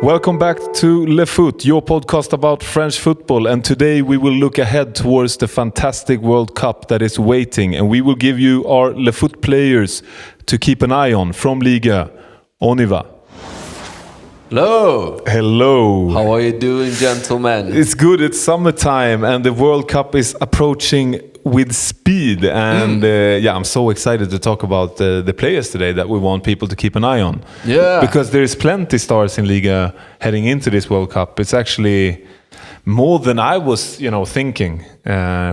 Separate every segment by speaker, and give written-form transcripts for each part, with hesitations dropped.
Speaker 1: Welcome back to Le Foot, your podcast about French football. And today we will look ahead towards the fantastic World Cup that is waiting. And we will give you our Le Foot players to keep an eye on from Ligue. On y va.
Speaker 2: Hello.
Speaker 1: Hello.
Speaker 2: How are you doing, gentlemen?
Speaker 1: It's good. It's summertime and the World Cup is approaching with speed. And I'm so excited to talk about the players today that we want people to keep an eye on.
Speaker 2: Yeah.
Speaker 1: Because there is plenty stars in Ligue heading into this World Cup. It's actually more than I was, thinking,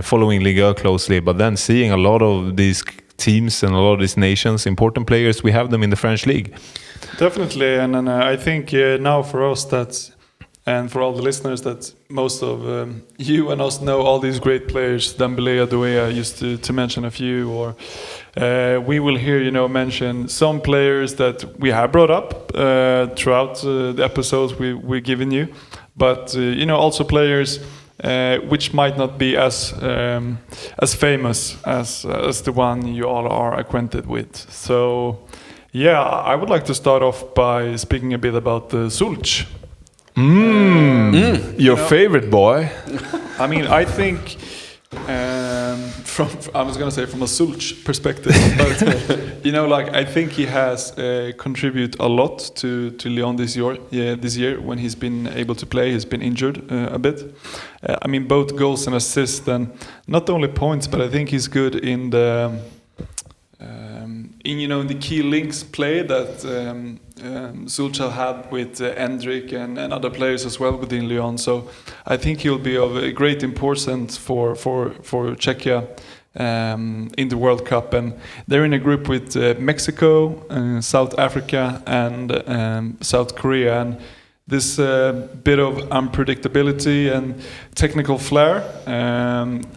Speaker 1: following Ligue closely. But then seeing a lot of these teams and a lot of these nations, important players, we have them in the French league.
Speaker 3: Definitely, and I think now for us and for all the listeners that most of you and us know all these great players. Dembélé, Doué, I used to mention a few, or we will hear mention some players that we have brought up throughout the episodes we're giving you, but also players which might not be as famous as the one you all are acquainted with. So. Yeah, I would like to start off by speaking a bit about the Sulch.
Speaker 1: Your favorite boy.
Speaker 3: I mean, I think from a Sulch perspective, but I think he has contributed a lot to Lyon this year. Yeah, this year when he's been able to play, he's been injured a bit. Both goals and assists, and not only points, but I think he's good in the. In the key links play that Sulch had with Endrick and other players as well within Lyon. So I think he'll be of a great importance for Czechia in the World Cup. And they're in a group with Mexico, South Africa and South Korea. And this bit of unpredictability and technical flair,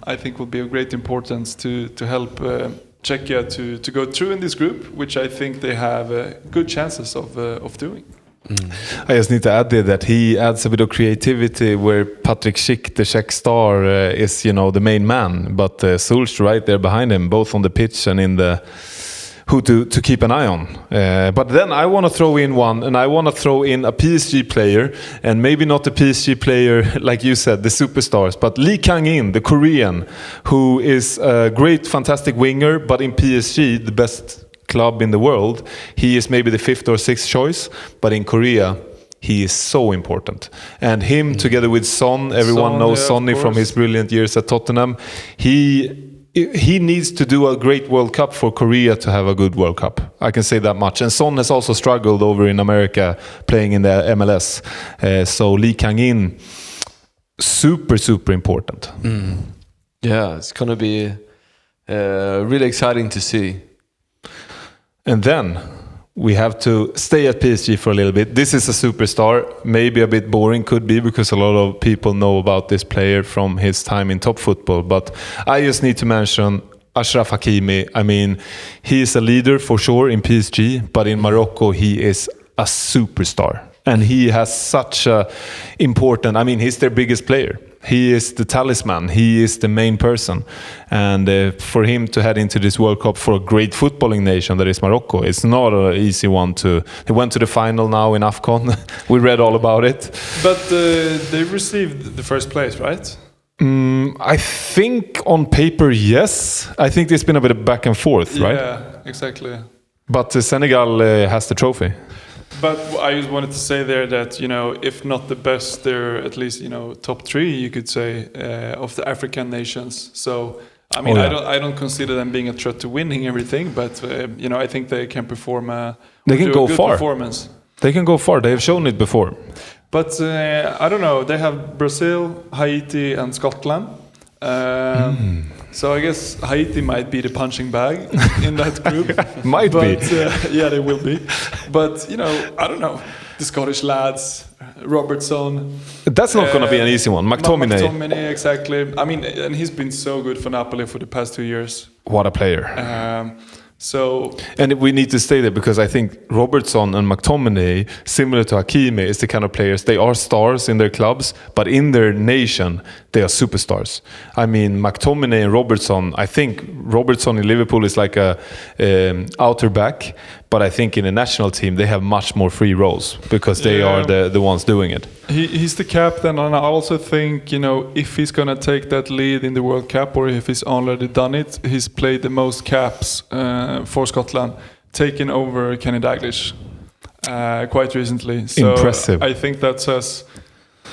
Speaker 3: I think will be of great importance to help Czechia to go through in this group, which I think they have good chances of doing.
Speaker 1: I just need to add there that he adds a bit of creativity where Patrick Schick, the Czech star, is the main man, but Sulch right there behind him, both on the pitch and in the who to keep an eye on. But then I want to throw in one, and I want to throw in a PSG player, and maybe not a PSG player like you said, the superstars, but Lee Kang-in, the Korean, who is a great, fantastic winger, but in PSG, the best club in the world, he is maybe the 5th or 6th choice, but in Korea, he is so important. And him together with Son, everyone knows Sonny from his brilliant years at Tottenham. He needs to do a great World Cup for Korea to have a good World Cup. I can say that much. And Son has also struggled over in America playing in the MLS. So Lee Kang-in, super, super important.
Speaker 2: Yeah, it's going to be really exciting to see.
Speaker 1: And then we have to stay at PSG for a little bit. This is a superstar, maybe a bit boring, could be, because a lot of people know about this player from his time in top football. But I just need to mention Achraf Hakimi. I mean, he is a leader for sure in PSG, but in Morocco he is a superstar. And he has such a important, he's their biggest player. He is the talisman. He is the main person. And for him to head into this World Cup for a great footballing nation that is Morocco, it's not an easy one to... He went to the final now in AFCON. We read all about it.
Speaker 3: But they received the first place, right?
Speaker 1: I think on paper, yes. I think there's been a bit of back and forth, right?
Speaker 3: Yeah, exactly.
Speaker 1: But Senegal has the trophy.
Speaker 3: But I just wanted to say there that, if not the best, they're at least, top 3, you could say, of the African nations. So, I don't consider them being a threat to winning everything, but, I think they can perform
Speaker 1: they can go
Speaker 3: a good
Speaker 1: far.
Speaker 3: Performance.
Speaker 1: They can go far. They have shown it before.
Speaker 3: But, I don't know. They have Brazil, Haiti and Scotland. So I guess Haiti might be the punching bag in that group.
Speaker 1: Might be.
Speaker 3: Yeah, they will be. But, I don't know. The Scottish lads, Robertson.
Speaker 1: That's not going to be an easy one. McTominay.
Speaker 3: McTominay, exactly. And he's been so good for Napoli for the past 2 years.
Speaker 1: What a player. And we need to stay there because I think Robertson and McTominay, similar to Hakimi, is the kind of players, they are stars in their clubs, but in their nation, they are superstars. McTominay and Robertson, I think Robertson in Liverpool is like a outer back, But I think in the national team they have much more free roles because they are the ones doing it.
Speaker 3: He's the captain, and I also think, you know, if he's gonna take that lead in the World Cup, or if he's already done it, he's played the most caps for Scotland, taking over Kenny Dalglish quite recently. So
Speaker 1: impressive.
Speaker 3: I think that says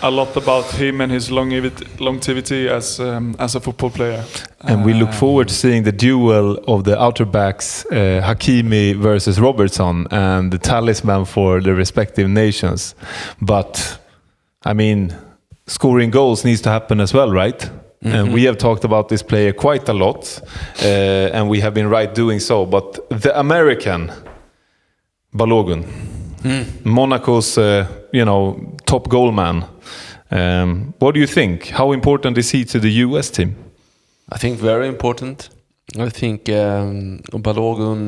Speaker 3: a lot about him and his longevity as a football player.
Speaker 1: And we look forward to seeing the duel of the outer backs, Hakimi versus Robertson, and the talisman for the respective nations. But I mean, scoring goals needs to happen as well, right? Mm-hmm. And we have talked about this player quite a lot, and we have been right doing so. But the American Balogun, Monaco's, top goal man. What do you think? How important is he to the US team?
Speaker 2: I think very important. I think Balogun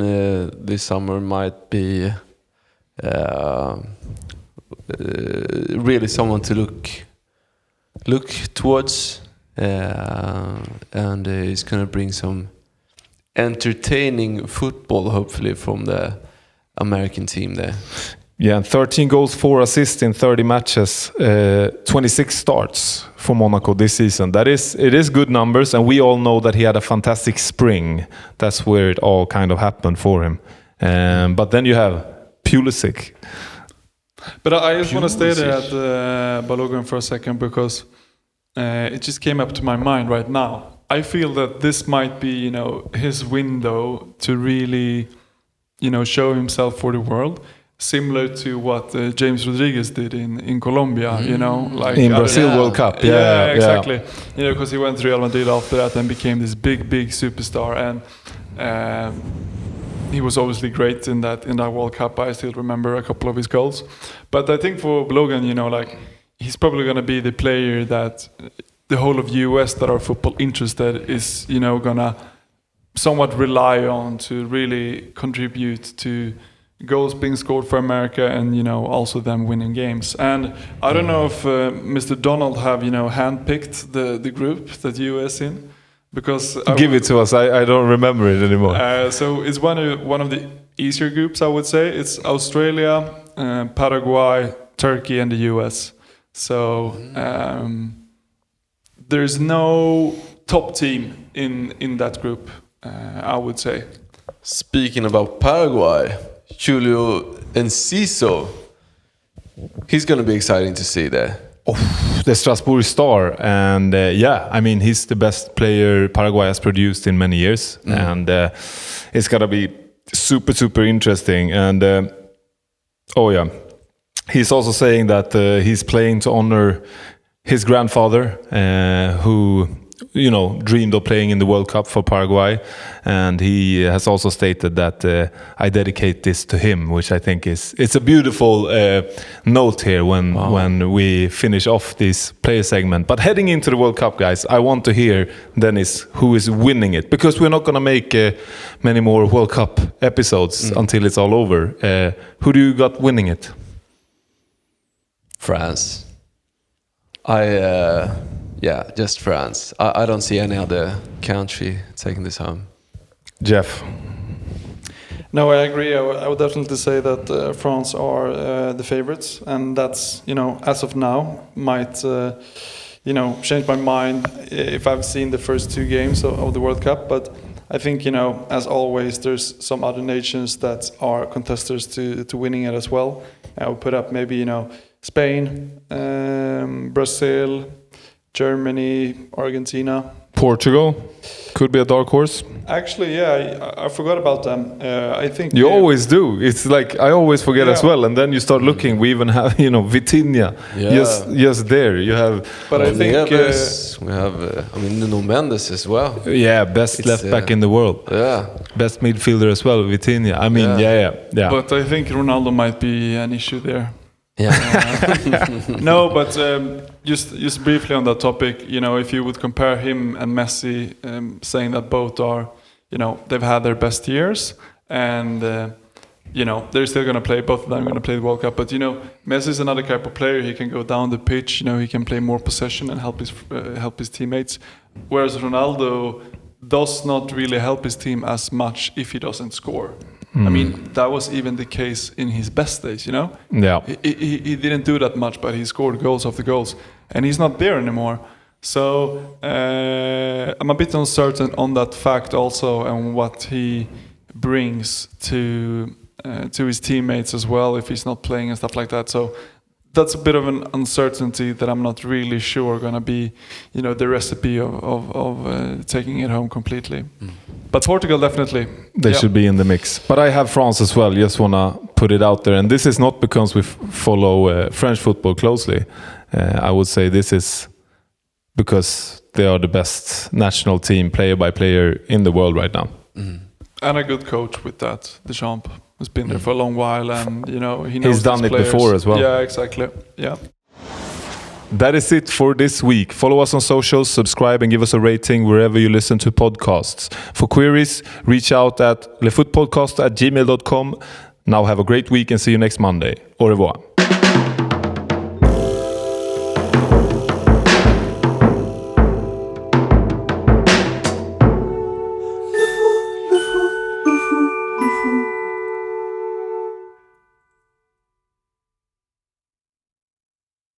Speaker 2: this summer might be really someone to look towards, and he's going to bring some entertaining football, hopefully, from the American team there.
Speaker 1: Yeah, 13 goals, 4 assists in 30 matches, 26 starts for Monaco this season. It is good numbers, and we all know that he had a fantastic spring. That's where it all kind of happened for him. But then you have Pulisic.
Speaker 3: But I just want to stay there at Balogun for a second, because it just came up to my mind right now. I feel that this might be, you know, his window to really, you know, show himself for the world. Similar to what James Rodriguez did in Colombia, you know, like
Speaker 1: in Brazil World Cup. Yeah,
Speaker 3: exactly. You know, because he went to Real Madrid after that and became this big superstar, and he was obviously great in that World Cup. I still remember a couple of his goals. But I think for Balogun, you know, like, he's probably going to be the player that the whole of US that are football interested is, you know, gonna somewhat rely on to really contribute to goals being scored for America, and, you know, also them winning games. And I don't know if Mr. Donald have, you know, handpicked the group that US in, because
Speaker 1: give it to us. I don't remember it anymore.
Speaker 3: So it's one of the easier groups, I would say. It's Australia, Paraguay, Turkey, and the US. So there's no top team in that group, I would say.
Speaker 2: Speaking about Paraguay, Julio Enciso, he's going to be exciting to see there.
Speaker 1: Oh, the Strasbourg star, and I mean, he's the best player Paraguay has produced in many years, and it's gonna be super interesting. And he's also saying that he's playing to honor his grandfather, who, you know, dreamed of playing in the World Cup for Paraguay, and he has also stated that I dedicate this to him, which I think it's a beautiful note here when we finish off this player segment. But heading into the World Cup, guys, I want to hear, Dennis, who is winning it, because we're not going to make many more World Cup episodes until it's all over. Who do you got winning it?
Speaker 2: France. Just France. I don't see any other country taking this home.
Speaker 1: Jeff?
Speaker 3: No, I agree. I would definitely say that France are the favorites, and that's, you know, as of now, might change my mind if I've seen the first 2 games of the World Cup. But I think, you know, as always, there's some other nations that are contesters to winning it as well. I would put up maybe, you know, Spain, Brazil, Germany, Argentina.
Speaker 1: Portugal could be a dark horse.
Speaker 3: Actually, yeah, I forgot about them. I think
Speaker 1: you always do. It's like I always forget as well, and then you start looking. We even have, you know, Vitinha. Just there. You have.
Speaker 3: But I think
Speaker 2: we have. Nuno Mendes as well.
Speaker 1: Yeah, best left back in the world.
Speaker 2: Yeah,
Speaker 1: best midfielder as well, Vitinha. I mean, yeah.
Speaker 3: But I think Ronaldo might be an issue there.
Speaker 2: Yeah.
Speaker 3: No, but just briefly on that topic, you know, if you would compare him and Messi, saying that both are, you know, they've had their best years, and you know, they're still going to play. Both of them are going to play the World Cup. But, you know, Messi is another type of player. He can go down the pitch. You know, he can play more possession and help his teammates. Whereas Ronaldo does not really help his team as much if he doesn't score. I mean, that was even the case in his best days, you know?
Speaker 1: Yeah.
Speaker 3: He didn't do that much, but he scored goals after goals. And he's not there anymore. So I'm a bit uncertain on that fact also, and what he brings to his teammates as well, if he's not playing and stuff like that. So that's a bit of an uncertainty that I'm not really sure going to be, you know, the recipe of taking it home completely. But Portugal, definitely.
Speaker 1: They should be in the mix. But I have France as well. Just want to put it out there. And this is not because we follow French football closely. I would say this is because they are the best national team, player by player, in the world right now.
Speaker 3: And a good coach with that, Deschamps. Has been there for a long while, and you know he knows
Speaker 1: he's done
Speaker 3: his
Speaker 1: it
Speaker 3: players.
Speaker 1: before as well.
Speaker 3: Yeah, exactly. Yeah.
Speaker 1: That is it for this week. Follow us on socials, subscribe, and give us a rating wherever you listen to podcasts. For queries, reach out at lefootpodcast@gmail.com. Now have a great week and see you next Monday. Au revoir.